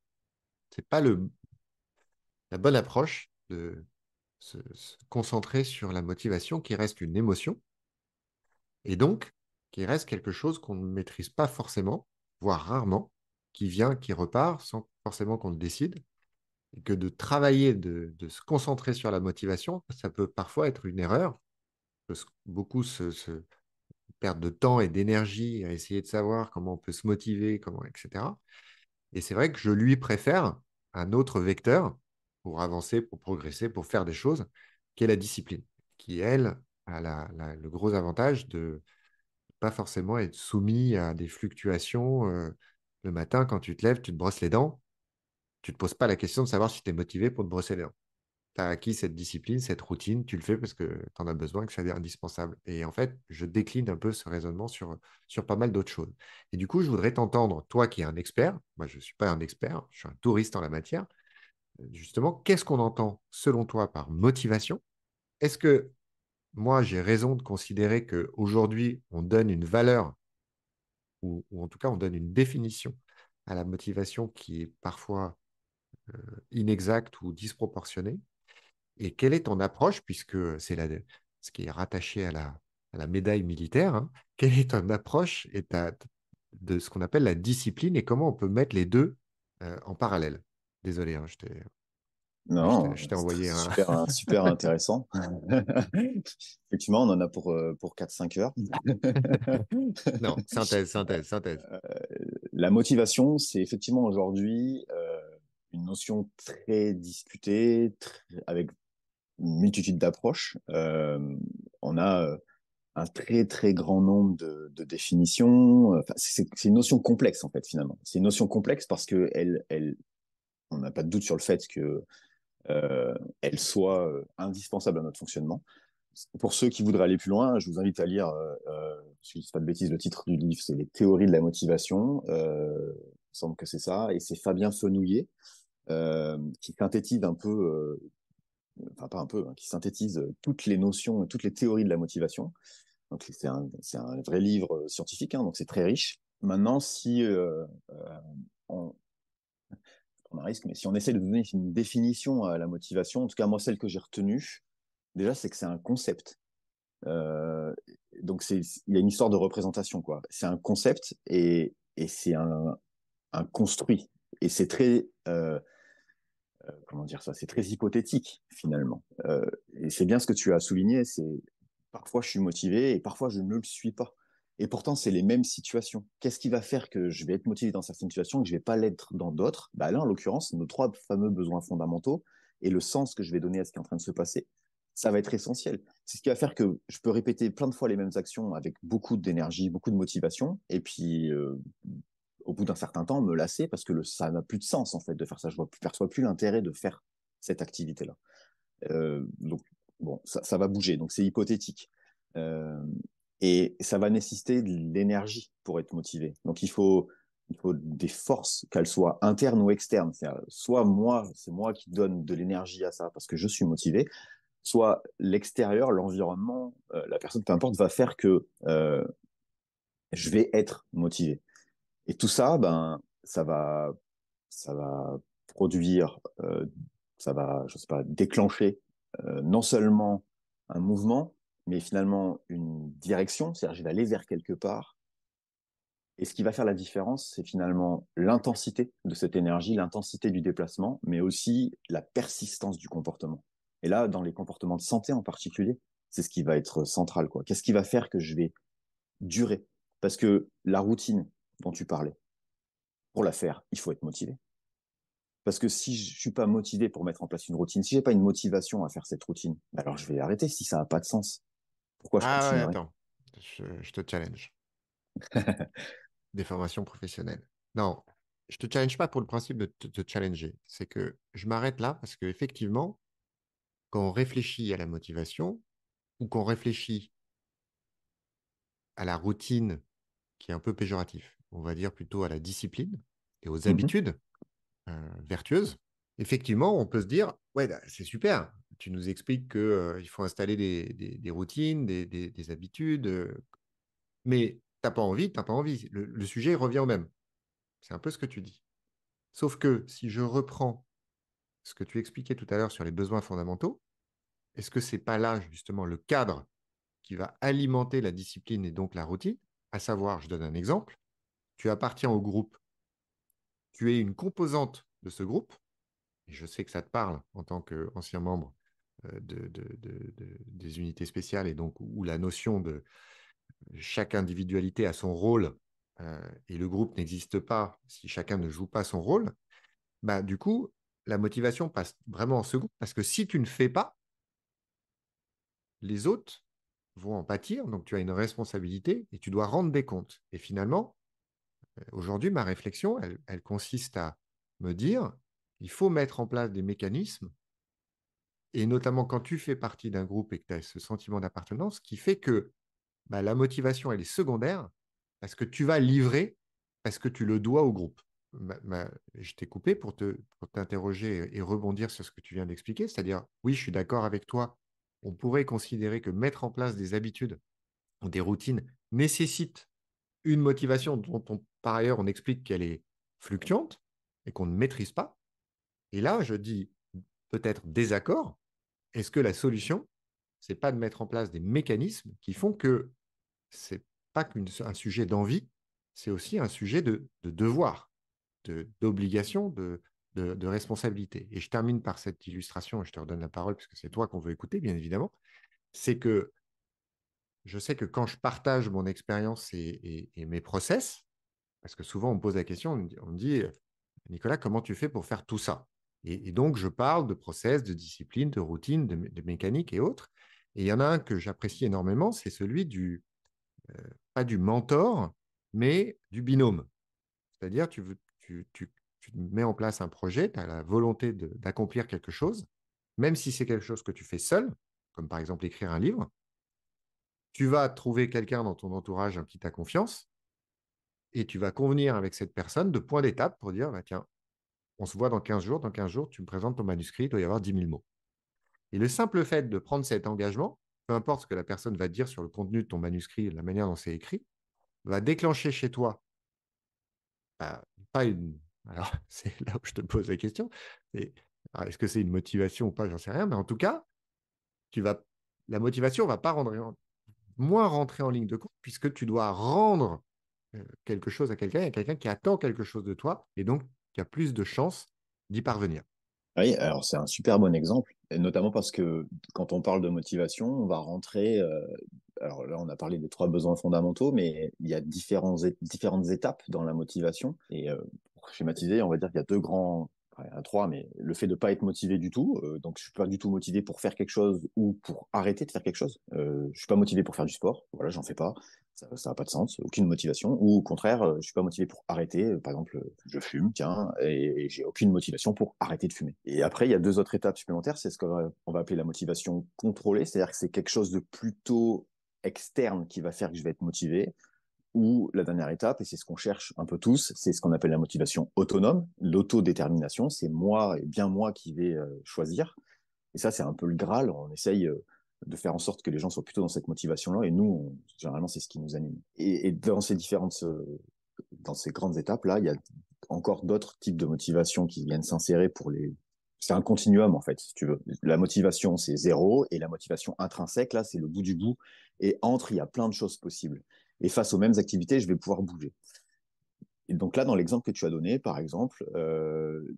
pas la bonne approche de se concentrer sur la motivation qui reste une émotion et donc qui reste quelque chose qu'on ne maîtrise pas forcément, voire rarement, qui vient, qui repart sans forcément qu'on le décide. Et que de travailler, de se concentrer sur la motivation, ça peut parfois être une erreur. Beaucoup se perdent de temps et d'énergie à essayer de savoir comment on peut se motiver, comment, etc. Et c'est vrai que je lui préfère un autre vecteur pour avancer, pour progresser, pour faire des choses, qui est la discipline, qui, elle, a le gros avantage de ne pas forcément être soumis à des fluctuations. Le matin, quand tu te lèves, tu te brosses les dents, tu ne te poses pas la question de savoir si tu es motivé pour te brosser les dents. Tu as acquis cette discipline, cette routine, tu le fais parce que tu en as besoin, que c'est indispensable. Et en fait, je décline un peu ce raisonnement sur pas mal d'autres choses. Et du coup, je voudrais t'entendre, toi qui es un expert, moi je ne suis pas un expert, je suis un touriste en la matière, justement, qu'est-ce qu'on entend selon toi par motivation? Est-ce que moi j'ai raison de considérer qu'aujourd'hui, on donne une valeur, ou en tout cas on donne une définition à la motivation qui est parfois inexacte ou disproportionnée? Et quelle est ton approche, puisque c'est ce qui est rattaché à la médaille militaire, hein, quelle est ton approche de ce qu'on appelle la discipline et comment on peut mettre les deux en parallèle? Désolé, hein, Non, je t'ai c'est envoyé un... super, super intéressant. Effectivement, on en a pour 4-5 heures. Non, synthèse, synthèse, synthèse. La motivation, c'est effectivement aujourd'hui une notion très discutée, avec une multitude d'approches. On a un très très grand nombre de définitions. Enfin, c'est une notion complexe en fait finalement. C'est une notion complexe parce que on n'a pas de doute sur le fait que elle soit indispensable à notre fonctionnement. Pour ceux qui voudraient aller plus loin, je vous invite à lire, si je ne dis pas de bêtises, le titre du livre, c'est Les théories de la motivation. Il me semble que c'est ça. Et c'est Fabien Fenouillet qui synthétise un peu, enfin pas un peu, hein, qui synthétise toutes les notions, toutes les théories de la motivation. Donc c'est un vrai livre scientifique, hein, donc c'est très riche. Maintenant, si on, on a un risque, mais si on essaie de donner une définition à la motivation, en tout cas moi celle que j'ai retenue, déjà c'est que c'est un concept. Euh, donc il y a une histoire de représentation quoi. C'est un concept et c'est un construit et c'est très comment dire ça, c'est très hypothétique finalement. Et c'est bien ce que tu as souligné, c'est parfois je suis motivé et parfois je ne le suis pas. Et pourtant, c'est les mêmes situations. Qu'est-ce qui va faire que je vais être motivé dans certaines situations et que je ne vais pas l'être dans d'autres? Bah là, en l'occurrence, nos trois fameux besoins fondamentaux et le sens que je vais donner à ce qui est en train de se passer, ça va être essentiel. C'est ce qui va faire que je peux répéter plein de fois les mêmes actions avec beaucoup d'énergie, beaucoup de motivation, et puis au bout d'un certain temps, me lasser parce que ça n'a plus de sens en fait de faire ça. Je ne perçois plus l'intérêt de faire cette activité-là. Donc, bon, ça va bouger. Donc, c'est hypothétique. Euh, et ça va nécessiter de l'énergie pour être motivé. Donc, il faut des forces, qu'elles soient internes ou externes. Soit moi, c'est moi qui donne de l'énergie à ça parce que je suis motivé, soit l'extérieur, l'environnement, la personne, peu importe, va faire que je vais être motivé. Et tout ça, ben, ça va produire, ça va, je sais pas, déclencher non seulement un mouvement, mais finalement une direction, c'est-à-dire je vais aller vers quelque part. Et ce qui va faire la différence, c'est finalement l'intensité de cette énergie, l'intensité du déplacement, mais aussi la persistance du comportement. Et là, dans les comportements de santé en particulier, c'est ce qui va être central, quoi. Qu'est-ce qui va faire que je vais durer? Parce que la routine dont tu parlais, pour la faire, il faut être motivé. Parce que si je suis pas motivé pour mettre en place une routine, si j'ai pas une motivation à faire cette routine, alors je vais arrêter si ça n'a pas de sens. Pourquoi je Ah ouais, continuerai? attends, je te challenge. Des formations professionnelles. Non, je te challenge pas pour le principe de te challenger. C'est que je m'arrête là parce que effectivement, quand on réfléchit à la motivation ou qu'on réfléchit à la routine qui est un peu péjoratif, on va dire plutôt à la discipline et aux Mhm. habitudes vertueuses, effectivement, on peut se dire, ouais, bah, c'est super. Tu nous expliques qu'il faut installer des routines, des habitudes, mais t'as pas envie, t'as pas envie. Le sujet revient au même. C'est un peu ce que tu dis. Sauf que si je reprends ce que tu expliquais tout à l'heure sur les besoins fondamentaux, est-ce que c'est pas là justement le cadre qui va alimenter la discipline et donc la routine? À savoir, je donne un exemple, tu appartiens au groupe, tu es une composante de ce groupe, et je sais que ça te parle en tant qu'ancien membre des unités spéciales, et donc où la notion de chaque individualité a son rôle, et le groupe n'existe pas si chacun ne joue pas son rôle, bah, du coup, la motivation passe vraiment en second, parce que si tu ne fais pas, les autres vont en pâtir, donc tu as une responsabilité et tu dois rendre des comptes. Et finalement, aujourd'hui, ma réflexion, elle consiste à me dire, il faut mettre en place des mécanismes, et notamment quand tu fais partie d'un groupe et que tu as ce sentiment d'appartenance, qui fait que bah, la motivation, elle est secondaire, parce que tu vas livrer, parce que tu le dois au groupe. Je t'ai coupé pour t'interroger et rebondir sur ce que tu viens d'expliquer, c'est-à-dire, oui, je suis d'accord avec toi, on pourrait considérer que mettre en place des habitudes ou des routines nécessite une motivation dont par ailleurs on explique qu'elle est fluctuante et qu'on ne maîtrise pas. Et là, je dis peut-être désaccord. Est-ce que la solution, c'est pas de mettre en place des mécanismes qui font que c'est pas qu'un sujet d'envie, c'est aussi un sujet de devoir, d'obligation, de responsabilité. Et je termine par cette illustration, et je te redonne la parole parce que c'est toi qu'on veut écouter, bien évidemment. C'est que je sais que quand je partage mon expérience et mes process, parce que souvent on me pose la question, on me dit Nicolas, comment tu fais pour faire tout ça? Et donc je parle de process, de discipline, de routine, de mécanique et autres. Et il y en a un que j'apprécie énormément, c'est celui pas du mentor, mais du binôme. C'est-à-dire, tu mets en place un projet, tu as la volonté d'accomplir quelque chose, même si c'est quelque chose que tu fais seul, comme par exemple écrire un livre, tu vas trouver quelqu'un dans ton entourage en qui tu as confiance, et tu vas convenir avec cette personne de points d'étape pour dire, bah, tiens, on se voit dans 15 jours, tu me présentes ton manuscrit, il doit y avoir 10 000 mots. Et le simple fait de prendre cet engagement, peu importe ce que la personne va dire sur le contenu de ton manuscrit, la manière dont c'est écrit, va déclencher chez toi bah, pas une. Alors, c'est là où je te pose la question. Est-ce que c'est une motivation ou pas? J'en sais rien. Mais en tout cas, tu vas, la motivation va pas moins rentrer en ligne de compte puisque tu dois rendre quelque chose à quelqu'un. Il y a quelqu'un qui attend quelque chose de toi et donc qui a plus de chances d'y parvenir. Oui, alors c'est un super bon exemple, et notamment parce que quand on parle de motivation, on va rentrer. Alors là, on a parlé des trois besoins fondamentaux, mais il y a différentes étapes dans la motivation. Et pour schématiser, on va dire qu'il y a deux grands, enfin, il y en a trois, mais le fait de pas être motivé du tout, donc je suis pas du tout motivé pour faire quelque chose ou pour arrêter de faire quelque chose. Je suis pas motivé pour faire du sport, voilà, j'en fais pas. Ça n'a pas de sens, aucune motivation. Ou au contraire, je suis pas motivé pour arrêter. Par exemple, je fume, tiens, et j'ai aucune motivation pour arrêter de fumer. Et après, il y a deux autres étapes supplémentaires. C'est ce qu'on va appeler la motivation contrôlée, c'est-à-dire que c'est quelque chose de plutôt externe qui va faire que je vais être motivé. Ou la dernière étape, et c'est ce qu'on cherche un peu tous, c'est ce qu'on appelle la motivation autonome, l'autodétermination. C'est moi et bien moi qui vais choisir. Et ça, c'est un peu le Graal. On essaye de faire en sorte que les gens soient plutôt dans cette motivation-là. Et nous, généralement, c'est ce qui nous anime. Et dans ces grandes étapes-là, il y a encore d'autres types de motivation qui viennent s'insérer pour les. C'est un continuum, en fait, si tu veux. La motivation, c'est zéro. Et la motivation intrinsèque, là, c'est le bout du bout. Et entre, il y a plein de choses possibles. Et face aux mêmes activités, je vais pouvoir bouger. Et donc là, dans l'exemple que tu as donné, par exemple,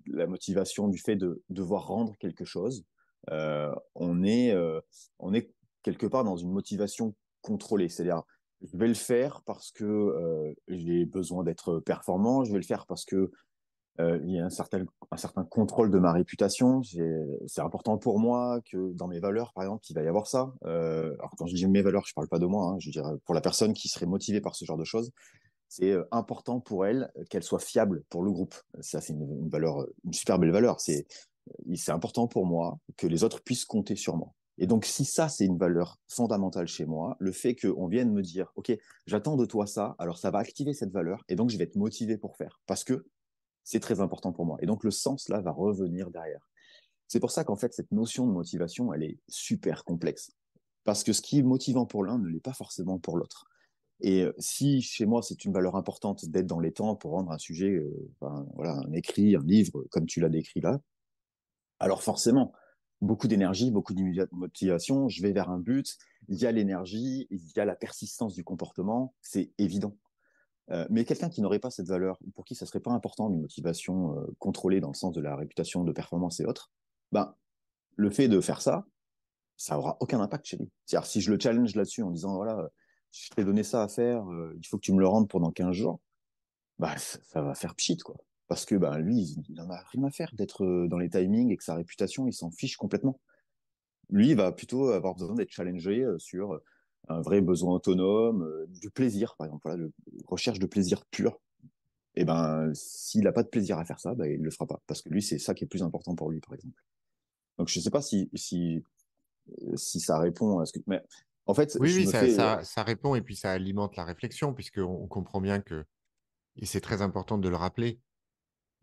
la motivation du fait de devoir rendre quelque chose, euh, on est, euh, on est quelque part dans une motivation contrôlée. C'est-à-dire, je vais le faire parce que j'ai besoin d'être performant, je vais le faire parce que il y a un certain contrôle de ma réputation. C'est important pour moi que dans mes valeurs, par exemple, qu'il va y avoir ça. Alors quand je dis mes valeurs, je parle pas de moi, hein, je dirais pour la personne qui serait motivée par ce genre de choses, c'est important pour elle qu'elle soit fiable pour le groupe. Ça, c'est une valeur, une super belle valeur. C'est important pour moi que les autres puissent compter sur moi. Et donc, si ça, c'est une valeur fondamentale chez moi, le fait qu'on vienne me dire, OK, j'attends de toi ça, alors ça va activer cette valeur, et donc je vais être motivé pour faire, parce que c'est très important pour moi. Et donc, le sens, là, va revenir derrière. C'est pour ça qu'en fait, cette notion de motivation, elle est super complexe. Parce que ce qui est motivant pour l'un ne l'est pas forcément pour l'autre. Et si chez moi c'est une valeur importante d'être dans les temps pour rendre un sujet, enfin, voilà, un écrit, un livre, comme tu l'as décrit là, alors forcément, beaucoup d'énergie, beaucoup de motivation, je vais vers un but, il y a l'énergie, il y a la persistance du comportement, c'est évident. Mais quelqu'un qui n'aurait pas cette valeur, pour qui ça serait pas important une motivation contrôlée dans le sens de la réputation, de performance et autres, ben, le fait de faire ça, ça aura aucun impact chez lui. C'est-à-dire, si je le challenge là-dessus en disant, voilà, je t'ai donné ça à faire, il faut que tu me le rendes pendant 15 jours, bah, ça va faire pchit, quoi. Parce que bah, lui, il en a rien à faire d'être dans les timings et que sa réputation, il s'en fiche complètement. Lui, il va plutôt avoir besoin d'être challengé sur un vrai besoin autonome, du plaisir, par exemple, voilà, recherche de plaisir pur. Et ben, s'il n'a pas de plaisir à faire ça, bah, il le fera pas. Parce que lui, c'est ça qui est plus important pour lui, par exemple. Donc, je sais pas si ça répond à ce que. Mais en fait, Oui, je oui, me fais. ça répond et puis ça alimente la réflexion, puisqu'on comprend bien que, et c'est très important de le rappeler,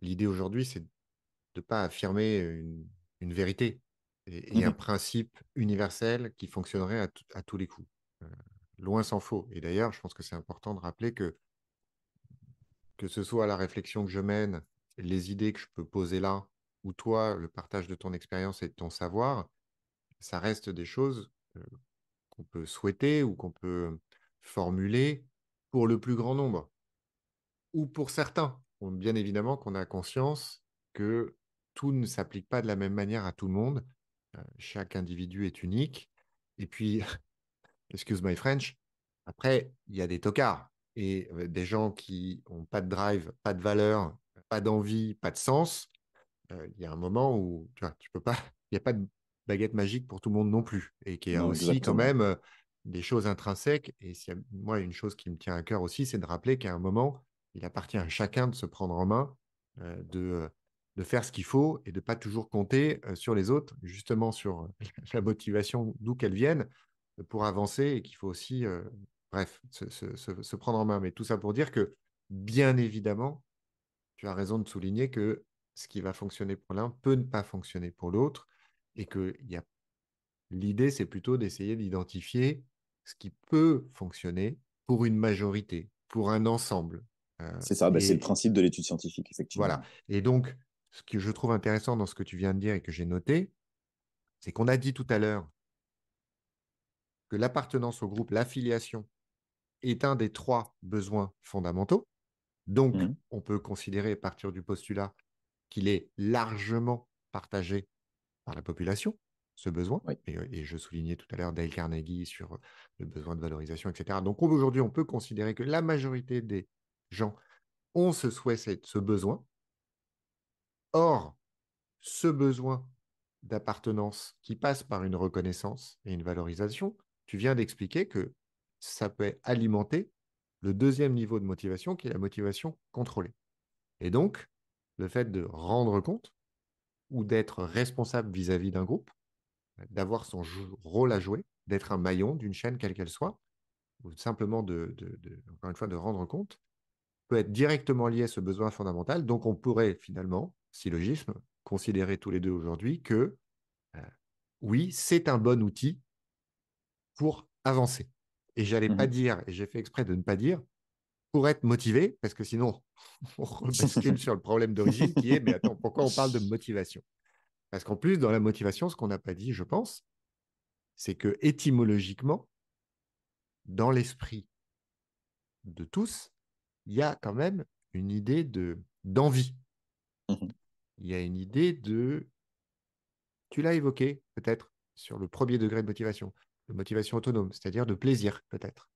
l'idée aujourd'hui, c'est de ne pas affirmer une vérité et un Mhm. principe universel qui fonctionnerait à tous les coups. Euh, Loin s'en faut. Et d'ailleurs, je pense que c'est important de rappeler que ce soit la réflexion que je mène, les idées que je peux poser là, ou toi, le partage de ton expérience et de ton savoir, ça reste des choses qu'on peut souhaiter ou qu'on peut formuler pour le plus grand nombre, ou pour certains. Bien évidemment qu'on a conscience que tout ne s'applique pas de la même manière à tout le monde. Chaque individu est unique. Et puis, excuse my French, après, il y a des tocards et des gens qui n'ont pas de drive, pas de valeur, pas d'envie, pas de sens. Il y a un moment où tu peux pas, il n'y a pas de baguette magique pour tout le monde non plus, et qu'il y a Non, aussi quand exactement. même des choses intrinsèques. Et moi, une chose qui me tient à cœur aussi, c'est de rappeler qu'à un moment, il appartient à chacun de se prendre en main, de faire ce qu'il faut et de pas toujours compter sur les autres, justement sur la motivation d'où qu'elle vienne, pour avancer et qu'il faut aussi, bref, se prendre en main. Mais tout ça pour dire que, bien évidemment, tu as raison de souligner que ce qui va fonctionner pour l'un peut ne pas fonctionner pour l'autre et que l'idée, c'est plutôt d'essayer d'identifier ce qui peut fonctionner pour une majorité, pour un ensemble. C'est ça, bah, c'est le Et principe de l'étude scientifique, voilà. effectivement. Et donc, ce que je trouve intéressant dans ce que tu viens de dire et que j'ai noté, c'est qu'on a dit tout à l'heure que l'appartenance au groupe, l'affiliation, est un des trois besoins fondamentaux. Donc, Mhm. on peut considérer, à partir du postulat, qu'il est largement partagé par la population, ce besoin. Oui, Et je soulignais tout à l'heure Dale Carnegie sur le besoin de valorisation, etc. Donc aujourd'hui, on peut considérer que la majorité des gens ont ce souhait, ce besoin. Or, ce besoin d'appartenance qui passe par une reconnaissance et une valorisation, tu viens d'expliquer que ça peut alimenter le deuxième niveau de motivation, qui est la motivation contrôlée. Et donc, le fait de rendre compte ou d'être responsable vis-à-vis d'un groupe, d'avoir son rôle à jouer, d'être un maillon d'une chaîne quelle qu'elle soit, ou simplement encore une fois, de rendre compte, peut être directement lié à ce besoin fondamental. Donc, on pourrait finalement, syllogisme, considérer tous les deux aujourd'hui que euh, oui, c'est un bon outil pour avancer. Et j'allais pas Mhm. dire, et j'ai fait exprès de ne pas dire, pour être motivé, parce que sinon, on rebascule sur le problème d'origine qui est, mais attends, pourquoi on parle de motivation? Parce qu'en plus, dans la motivation, ce qu'on n'a pas dit, je pense, c'est que étymologiquement, dans l'esprit de tous, il y a quand même une idée d'envie. Mhm. Il y a une idée tu l'as évoqué peut-être sur le premier degré de motivation autonome, c'est-à-dire de plaisir peut-être.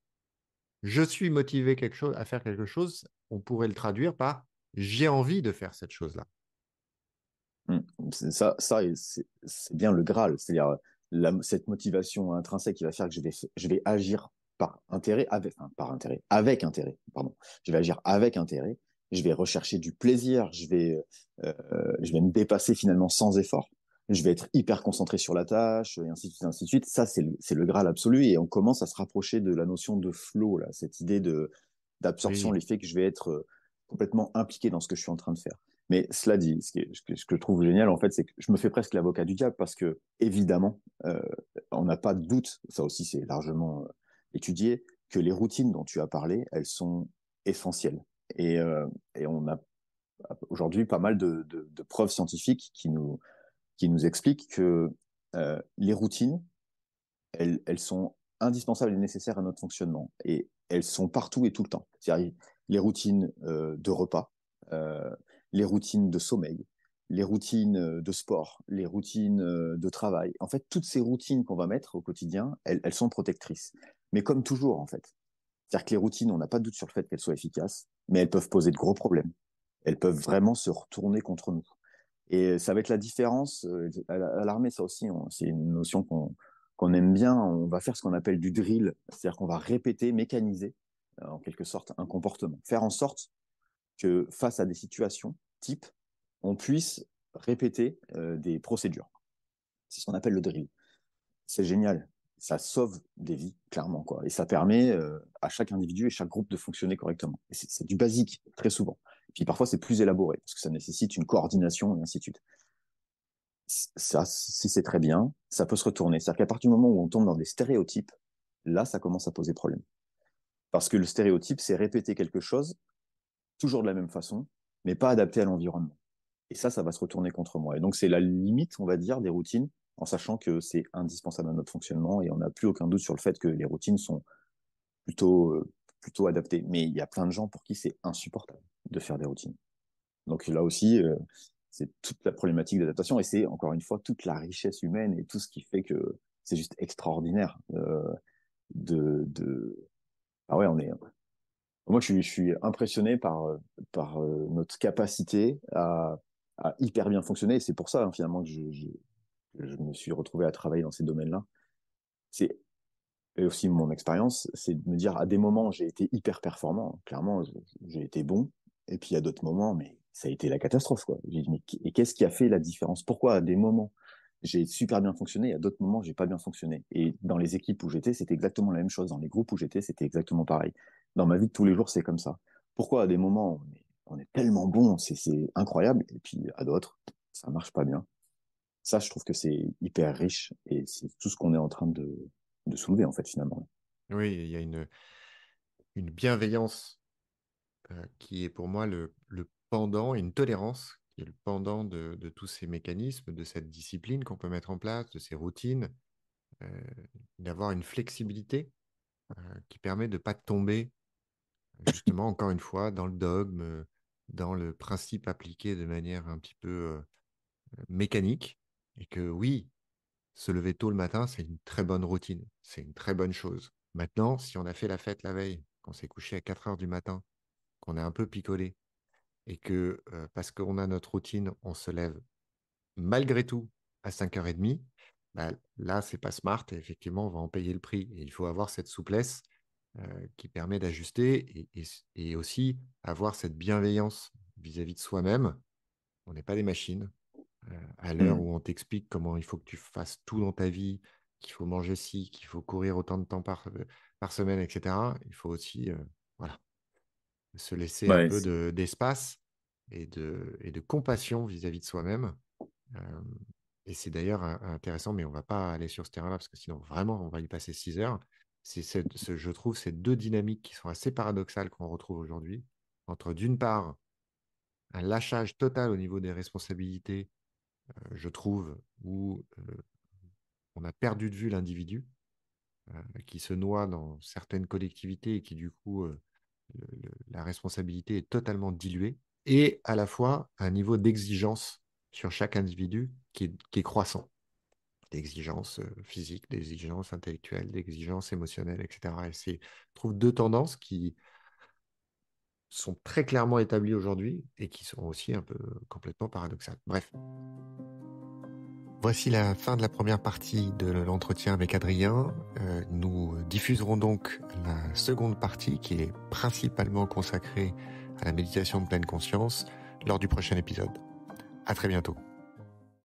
Je suis motivé à faire quelque chose, on pourrait le traduire par j'ai envie de faire cette chose-là. Mm. C'est bien le Graal, c'est-à-dire cette motivation intrinsèque qui va faire que je vais agir par intérêt, avec intérêt, pardon. Je vais agir avec intérêt, je vais rechercher du plaisir, je vais me dépasser finalement sans effort, je vais être hyper concentré sur la tâche, et ainsi de suite, ainsi de suite. Ça, c'est le Graal absolu, et on commence à se rapprocher de la notion de flow, là, cette idée d'absorption, Oui, l'effet que je vais être complètement impliqué dans ce que je suis en train de faire. Mais cela dit, ce que je trouve génial, en fait, c'est que je me fais presque l'avocat du diable parce que, évidemment, on n'a pas de doute, ça aussi c'est largement étudié, que les routines dont tu as parlé, elles sont essentielles. Et, euh, et on a aujourd'hui pas mal de preuves scientifiques qui nous expliquent que les routines, elles sont indispensables et nécessaires à notre fonctionnement. Et elles sont partout et tout le temps. C'est-à-dire les routines de repas, euh, les routines de sommeil, les routines de sport, les routines de travail. En fait, toutes ces routines qu'on va mettre au quotidien, elles sont protectrices. Mais comme toujours, en fait. C'est-à-dire que les routines, on n'a pas de doute sur le fait qu'elles soient efficaces, mais elles peuvent poser de gros problèmes. Elles peuvent vraiment se retourner contre nous. Et ça va être la différence. À l'armée, ça aussi, c'est une notion qu'on aime bien. On va faire ce qu'on appelle du drill, c'est-à-dire qu'on va répéter, mécaniser, en quelque sorte, un comportement. Faire en sorte que face à des situations type, on puisse répéter des procédures. C'est ce qu'on appelle le drill. C'est génial. Ça sauve des vies, clairement, quoi. Et ça permet à chaque individu et chaque groupe de fonctionner correctement. Et c'est du basique, très souvent. Et puis parfois, c'est plus élaboré, parce que ça nécessite une coordination et ainsi de suite. Ça, si c'est très bien, ça peut se retourner. C'est-à-dire qu'à partir du moment où on tombe dans des stéréotypes, là, ça commence à poser problème. Parce que le stéréotype, c'est répéter quelque chose, toujours de la même façon, mais pas adapté à l'environnement. Et ça va se retourner contre moi. Et donc, c'est la limite, on va dire, des routines, en sachant que c'est indispensable à notre fonctionnement et on n'a plus aucun doute sur le fait que les routines sont plutôt adaptées. Mais il y a plein de gens pour qui c'est insupportable de faire des routines. Donc là aussi, c'est toute la problématique d'adaptation et c'est encore une fois toute la richesse humaine et tout ce qui fait que c'est juste extraordinaire de... Ah ouais, moi je suis impressionné par notre capacité à hyper bien fonctionner et c'est pour ça hein, finalement que je me suis retrouvé à travailler dans ces domaines-là. C'est et aussi mon expérience, c'est de me dire à des moments j'ai été hyper performant, clairement j'ai été bon, et puis à d'autres moments, mais ça a été la catastrophe quoi. J'ai dit mais et qu'est-ce qui a fait la différence? Pourquoi à des moments j'ai super bien fonctionné, et à d'autres moments j'ai pas bien fonctionné? Et dans les équipes où j'étais, c'était exactement la même chose. Dans les groupes où j'étais, c'était exactement pareil. Dans ma vie de tous les jours, c'est comme ça. Pourquoi à des moments on est tellement bon, c'est incroyable, et puis à d'autres ça marche pas bien. Ça, je trouve que c'est hyper riche et c'est tout ce qu'on est en train de soulever, en fait, finalement. oui, il y a une bienveillance qui est pour moi le pendant, et une tolérance qui est le pendant de tous ces mécanismes, de cette discipline qu'on peut mettre en place, de ces routines, euh, d'avoir une flexibilité qui permet de ne pas tomber, justement, encore une fois, dans le dogme, dans le principe appliqué de manière un petit peu mécanique, et que oui, se lever tôt le matin, c'est une très bonne routine, c'est une très bonne chose. Maintenant, si on a fait la fête la veille, qu'on s'est couché à 4 heures du matin, qu'on est un peu picolé, et que parce qu'on a notre routine, on se lève malgré tout à 5h30, bah, là, c'est pas smart et effectivement, on va en payer le prix. Et il faut avoir cette souplesse qui permet d'ajuster et aussi avoir cette bienveillance vis-à-vis de soi-même. On n'est pas des machines. À l'heure Hmm. où on t'explique comment il faut que tu fasses tout dans ta vie, qu'il faut manger ci, qu'il faut courir autant de temps par semaine, etc., il faut aussi voilà, se laisser un Ouais, peu d'espace et de compassion vis-à-vis de soi-même. Euh, et c'est d'ailleurs intéressant, mais on ne va pas aller sur ce terrain-là parce que sinon, vraiment, on va y passer 6 heures. Je trouve ces deux dynamiques qui sont assez paradoxales qu'on retrouve aujourd'hui, entre d'une part un lâchage total au niveau des responsabilités, je trouve, où on a perdu de vue l'individu, qui se noie dans certaines collectivités et qui, du coup, la responsabilité est totalement diluée, et à la fois un niveau d'exigence sur chaque individu qui est croissant. D'exigences physiques, d'exigences intellectuelles, d'exigences émotionnelles, etc. Et je trouve deux tendances qui sont très clairement établies aujourd'hui et qui sont aussi un peu complètement paradoxales. Bref. Voici la fin de la première partie de l'entretien avec Adrien. Nous diffuserons donc la seconde partie qui est principalement consacrée à la méditation de pleine conscience lors du prochain épisode. À très bientôt.